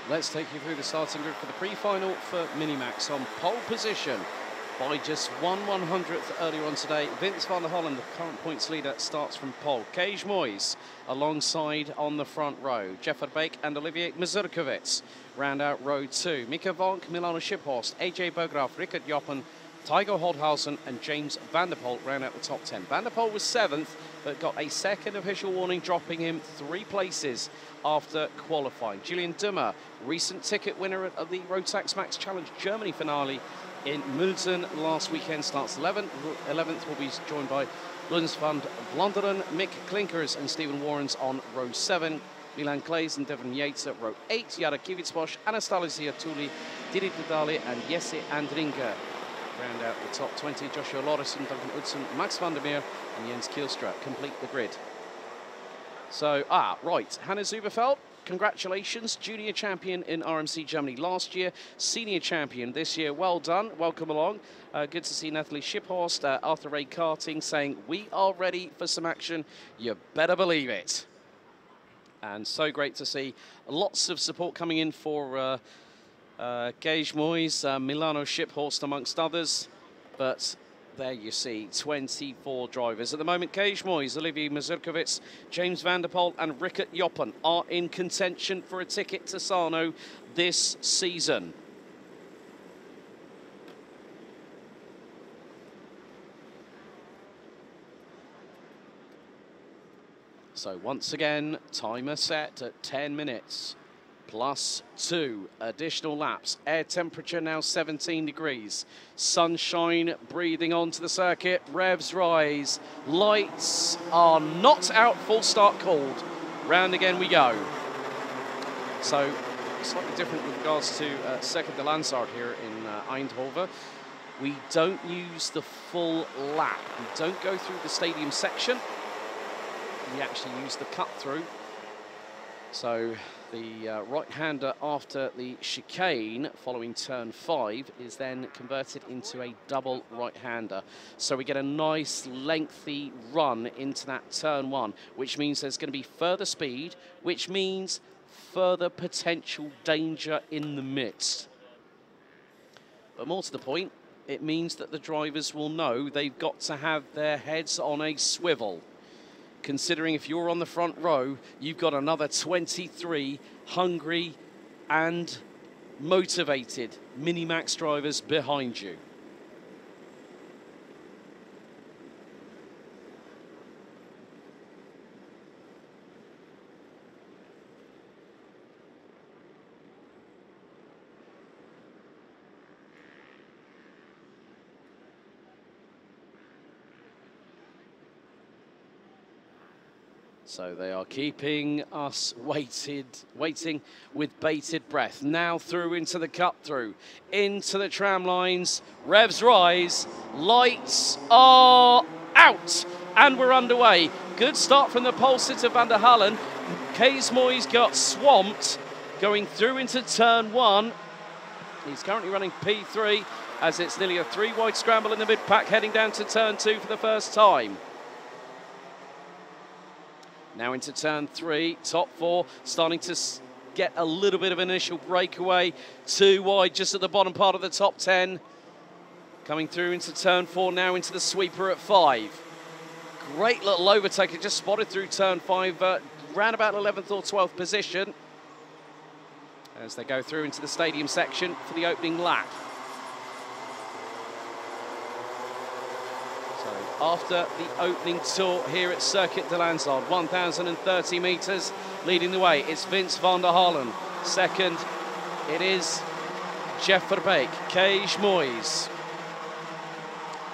Let's take you through the starting grid for the pre-final for Minimax. On pole position by just 1/100th earlier on today, Vince van der Hollen, the current points leader, starts from pole. Kees Moyes alongside on the front row. Jeff Verbeek and Olivier Mazurkiewicz round out row 2. Mieke Vonk, Milano Shiphorst, AJ Berggraaf, Rickert Joppen, Tygo Holdhausen and James van der Poel round out the top 10. Van der Poel was 7th, but got a second official warning, dropping him 3 places after qualifying. Julian Dummer, recent ticket winner at the Rotax Max Challenge Germany finale in Mulden last weekend, starts 11th. 11th will be joined by Luns van Vlaanderen, Mick Klinkers and Stephen Warrens on row 7. Milan Claes and Devon Yates at row 8. Jara Kivitsbosch, Anastasia Tuli, Didi Dudali and Jesse Andringa round out the top 20. Joshua Lauritsen, Duncan Hudson, Max van der Meer and Jens Kielstra complete the grid. So, right, Hannah Zuberfeld, congratulations, junior champion in RMC Germany last year, senior champion this year. Well done, welcome along. Good to see Natalie Shiphorst, Arthur Ray Karting saying, we are ready for some action, you better believe it. And so great to see lots of support coming in for Kees Moyes, Milano Shiphorst amongst others, but there you see 24 drivers. At the moment, Kees Moyes, Olivier Mazurkiewicz, James van der Poel and Rickert Joppen are in contention for a ticket to Sarno this season. So once again, timer set at 10 minutes. Plus 2 additional laps. Air temperature now 17 degrees. Sunshine breathing onto the circuit. Revs rise. Lights are not out. Full start called. Round again we go. So slightly different with regards to Circuit de Landsard here in Eindhoven. We don't use the full lap. We don't go through the stadium section. We actually use the cut through. So the right-hander after the chicane following turn 5 is then converted into a double right-hander. So we get a nice lengthy run into that turn 1, which means there's going to be further speed, which means further potential danger in the midst. But more to the point, it means that the drivers will know they've got to have their heads on a swivel. Considering if you're on the front row, you've got another 23 hungry and motivated Minimax drivers behind you. So they are keeping us waiting with bated breath. Now through into the cut through, into the tram lines, revs rise, lights are out, and we're underway. Good start from the pole sitter van der Hollen. Kees Moyes got swamped going through into turn 1. He's currently running P3 as it's nearly a 3-wide scramble in the mid-pack heading down to turn 2 for the first time. Now into turn 3, top 4, starting to get a little bit of an initial breakaway. 2 wide just at the bottom part of the top 10. Coming through into turn 4, now into the sweeper at 5. Great little overtaker, just spotted through turn 5, round about 11th or 12th position. As they go through into the stadium section for the opening lap. After the opening tour here at Circuit de Landsard, 1,030 metres, leading the way, it's Vince van der Hollen. Second, it is Jeff Verbeek, Kees Moyes,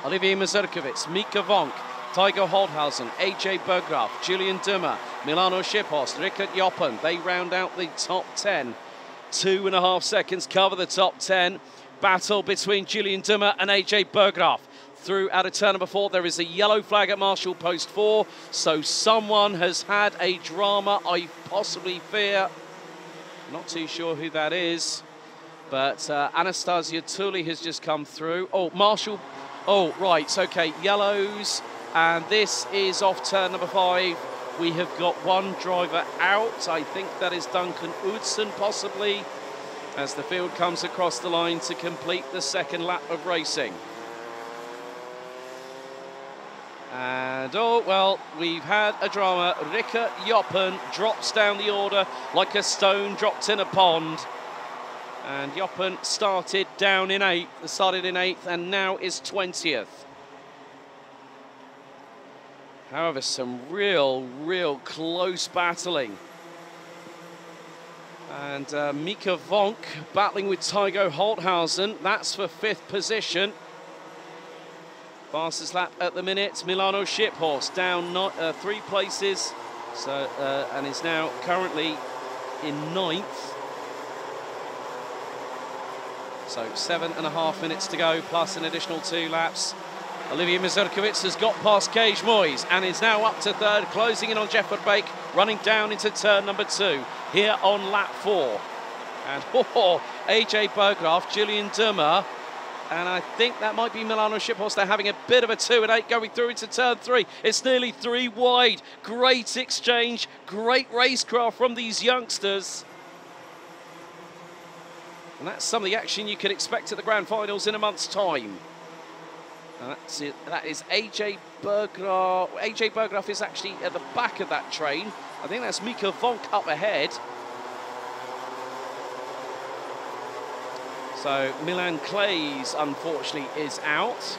Olivier Mazurkiewicz, Mieke Vonk, Tygo Holdhausen, AJ Berggraaf, Julian Dummer, Milano Shiphorst, Rickert Joppen. They round out the top 10. 2.5 seconds cover the top 10. Battle between Julian Dummer and AJ Berggraaf. Through out of turn number 4, there is a yellow flag at Marshall Post 4, so someone has had a drama, I possibly fear. Not too sure who that is, but Anastasia Tuli has just come through. Oh, Marshall, oh, right, okay, yellows, and this is off turn number 5 we have got one driver out. I think that is Duncan Oudson possibly, as the field comes across the line to complete the second lap of racing. And oh well, we've had a drama. Rikke Joppen drops down the order like a stone dropped in a pond. And Joppen started in 8th and now is 20th. However, some real close battling. And Mika Vonk battling with Tygo Holthausen. That's for 5th position. Fastest lap at the minute. Milano Shiphorse down 3 places. So and is now currently in 9th. So 7.5 minutes to go, plus an additional 2 laps. Olivier Mazurkiewicz has got past Kees Moyes and is now up to 3rd, closing in on Jeff Verbeek, running down into turn number 2 here on lap 4. And AJ Berggraaf, Julian Dummer, and I think that might be Milano Shiphorse. They're having a bit of a 2 and 8 going through into turn 3. It's nearly 3 wide. Great exchange, great racecraft from these youngsters. And that's some of the action you can expect at the grand finals in a month's time. And that's it. That is AJ Berggraaf. AJ Berggraaf is actually at the back of that train. I think that's Mika Vonk up ahead. So Milan Claes, unfortunately, is out.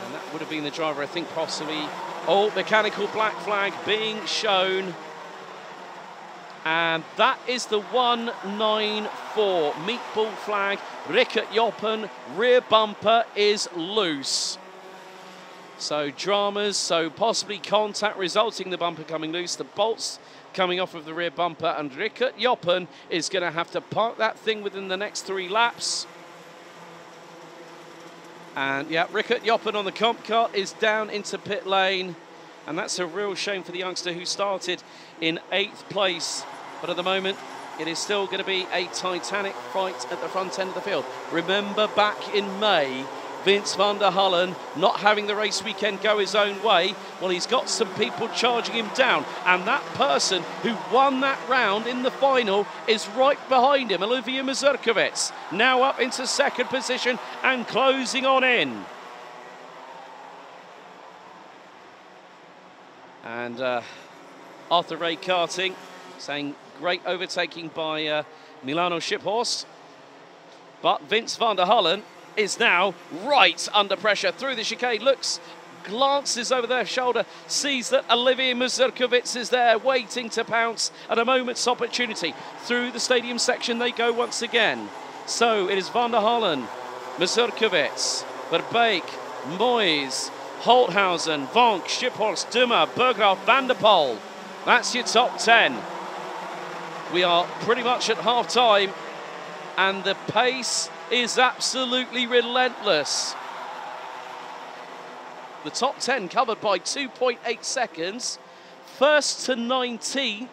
And that would have been the driver, I think, possibly. Oh, mechanical black flag being shown. And that is the 194 meatball flag. Rikke Joppen, rear bumper is loose. So dramas, so possibly contact resulting in the bumper coming loose. The bolts coming off of the rear bumper, and Rikke Joppen is going to have to park that thing within the next 3 laps. And yeah, Rikke Joppen on the comp car is down into pit lane. And that's a real shame for the youngster who started in 8th place. But at the moment, it is still going to be a titanic fight at the front end of the field. Remember back in May, Vince van der Hullen not having the race weekend go his own way. Well, he's got some people charging him down. And that person who won that round in the final is right behind him, Olivier Mazurkiewicz. Now up into 2nd position and closing on in. And Arthur Ray Karting saying great overtaking by Milano Shiphorse. But Vince van der Hullen is now right under pressure through the chicane. Looks, glances over their shoulder, sees that Olivier Mazurkiewicz is there waiting to pounce at a moment's opportunity. Through the stadium section they go once again. So it is van der Hullen, Mazurkiewicz, Verbeek, Moyes, Holthausen, Vonk, Shiphorse, Dummer, Berggraaf, Van der Poel. That's your top 10. We are pretty much at half-time, and the pace is absolutely relentless. The top 10 covered by 2.8 seconds. 1st to 19th,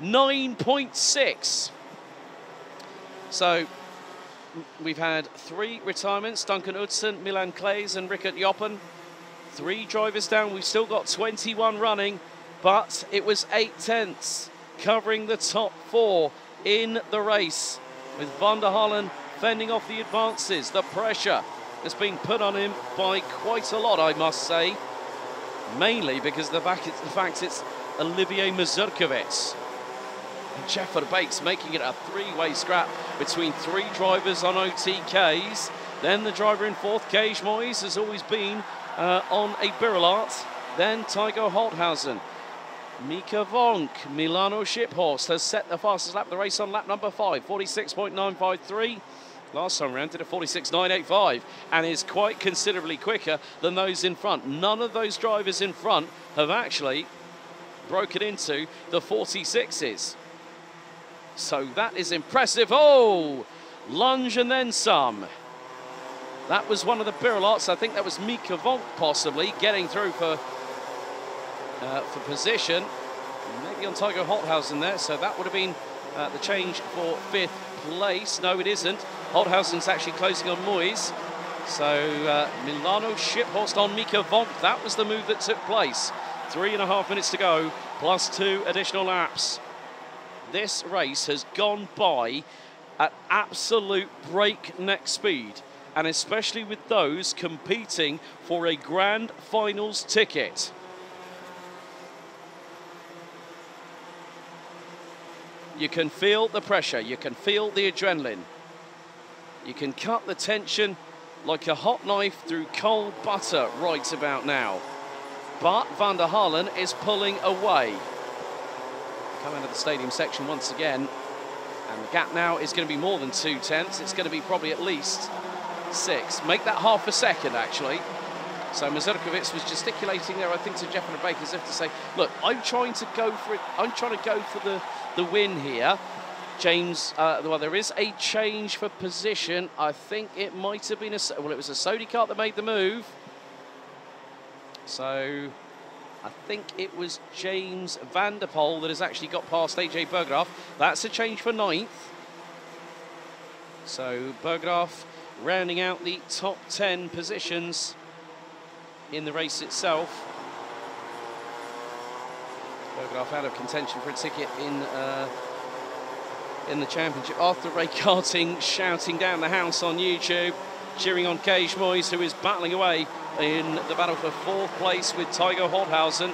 9.6. So we've had 3 retirements: Duncan Oudson, Milan Claes and Rikke Joppen. 3 drivers down. We've still got 21 running, but it was 8 tenths covering the top 4 in the race, with van der Hullen fending off the advances. The pressure has been put on him by quite a lot, I must say, mainly because the fact it's Olivier Mazurkiewicz. Jeff Verbeek's making it a 3-way scrap between 3 drivers on OTKs. Then the driver in 4th, Kees Moyes, has always been on a Birolart. Then Tygo Holthausen. Mika Vonk, Milano Shiphorse has set the fastest lap of the race on lap number 5, 46.953. Last time around did a 46.985 and is quite considerably quicker than those in front. None of those drivers in front have actually broken into the 46s. So that is impressive. Oh, lunge and then some. That was one of the Birolarts. I think that was Mika Vonk possibly getting through for position. Maybe on Tygo Holthausen there. So that would have been the change for 5th place. No, it isn't. Holthausen's actually closing on Moyes. So Milano Shiphorse on Mika Vonk. That was the move that took place. 3.5 minutes to go plus 2 additional laps. This race has gone by at absolute breakneck speed, and especially with those competing for a grand finals ticket. You can feel the pressure, you can feel the adrenaline. You can cut the tension like a hot knife through cold butter right about now. But Van der Halen is pulling away. Coming into the stadium section once again, and the gap now is going to be more than 0.2. It's going to be probably at least 6. Make that half a second, actually. So Mazurkiewicz was gesticulating there, I think, to Jeff Baker, as if to say, look, I'm trying to go for it. I'm trying to go for the win here. James, well, there is a change for position. I think it might have been well, it was a Sodi kart that made the move. So I think it was James Van der Poel that has actually got past AJ Berggraaf. That's a change for 9th. So Berggraaf rounding out the top 10 positions in the race itself. Berggraaf out of contention for a ticket in the championship. Arthur Ray Karting shouting down the house on YouTube, cheering on Kees Moyes, who is battling away in the battle for 4th place with Tygo Holthausen.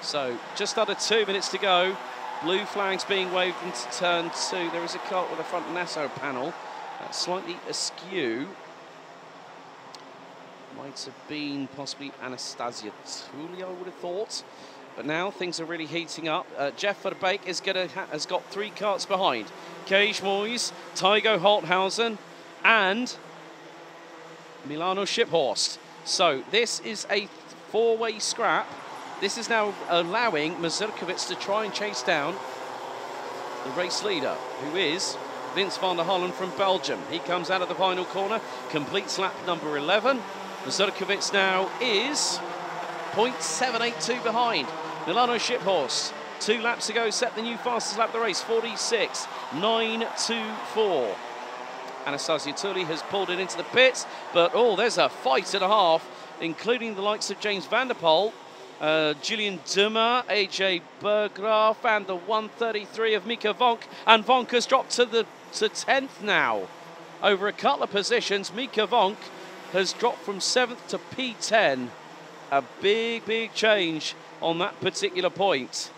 So just under 2 minutes to go. Blue flags being waved into turn 2. There is a kart with a front Nassau panel that's slightly askew. Might have been possibly Anastasia Tully, I would have thought. But now things are really heating up. Jeff Verbeek has got 3 karts behind. Kees Moyes, Tygo Holthausen, and Milano Shiphorst. So this is a 4-way scrap. This is now allowing Mazurkiewicz to try and chase down the race leader, who is Vince van der Halen from Belgium. He comes out of the final corner, completes lap number 11. Mazurkiewicz now is 0.782 behind. Milano Shiphorst, 2 laps ago, set the new fastest lap of the race, 46.924. Anastasia Tully has pulled it into the pits, but oh, there's a fight and a half, including the likes of James Van der Poel, Julian Dummer, AJ Berggraaf, and the 133 of Mika Vonk, and Vonk has dropped to 10th now. Over a couple of positions, Mika Vonk has dropped from 7th to P10. A big, big change on that particular point.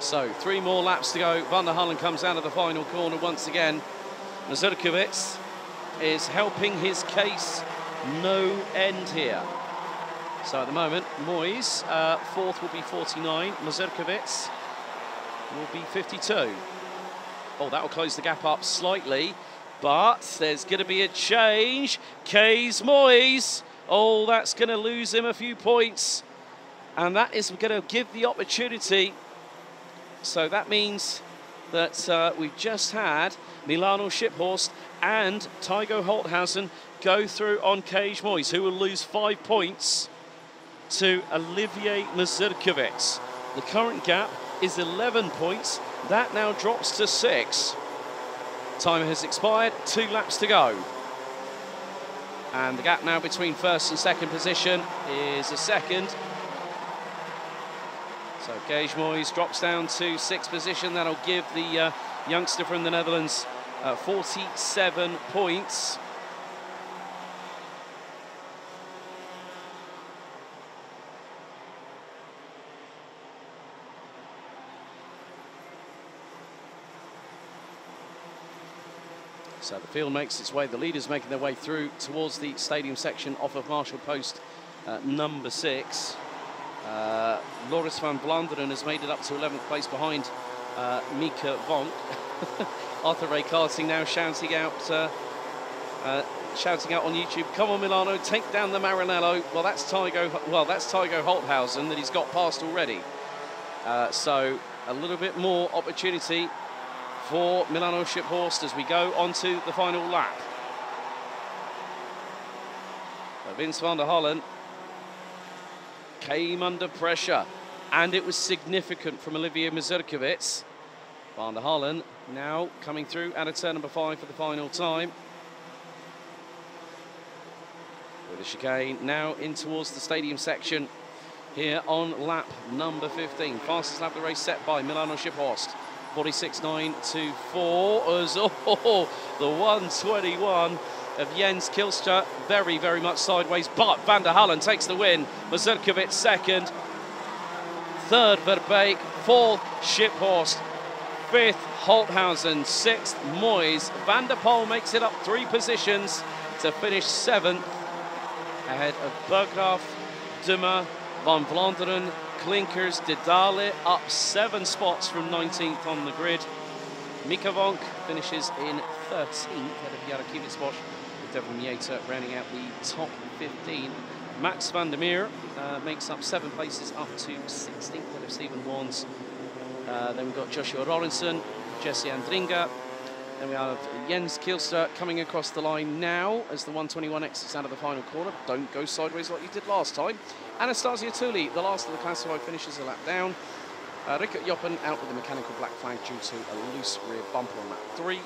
So 3 more laps to go. Van der Halen comes out of the final corner once again. Mazurkiewicz is helping his case no end here. So at the moment, Moyes, 4th will be 49. Mazurkiewicz will be 52. Oh, that will close the gap up slightly, but there's going to be a change. Kees Moyes, oh, that's going to lose him a few points, and that is going to give the opportunity. So that means that we've just had Milano Shiphorst and Tygo Holthausen go through on Kees Moyes, who will lose 5 points to Olivier Mazurkiewicz. The current gap is 11 points. That now drops to 6. Time has expired, 2 laps to go. And the gap now between 1st and 2nd position is a second. So Kees Moyes drops down to 6th position. That'll give the youngster from the Netherlands 47 points. So the field makes its way, the leaders making their way through towards the stadium section off of Marshall Post number 6. Loris van Vlaanderen has made it up to 11th place behind Mika Vonk. Arthur Ray Karting now shouting out on YouTube, come on Milano, take down the Maranello. Well, that's Tygo Holthausen that he's got past already. So a little bit more opportunity for Milano Shiphorst as we go onto the final lap. Vince van der Halen came under pressure, and it was significant from Olivier Mazurkiewicz. Van der Halen now coming through out of turn number 5 for the final time. With the chicane now in towards the stadium section here on lap number 15. Fastest lap of the race set by Milano Shiphorst. 46.924 as the 121 of Jens Kilstra, very, very much sideways, but Van der Hallen takes the win. Mazurkovic second, third Verbeek, fourth Shiphorst, fifth Holthausen, sixth Moyes. Van der Poel makes it up 3 positions to finish 7th, ahead of Berggraaf, Dummer, Van Vlaanderen, Klinkers, Didale up 7 spots from 19th on the grid. Mika Vonk finishes in 13th, ahead of Jara Kivitsbosch, with Devon Mieta rounding out the top 15. Max van der Meer makes up 7 places up to 16th, ahead of Stephen Warnes. Then we've got Joshua Rawlinson, Jesse Andringa. Then we have Jens Kilstra coming across the line now as the 121 exits out of the final corner. Don't go sideways like you did last time. Anastasia Tuli, the last of the classified, finishes a lap down. Rickert Joppen out with the mechanical black flag due to a loose rear bumper on lap 3.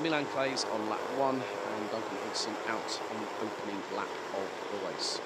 Milan Clays on lap 1 and Duncan Hudson out on the opening lap of the race.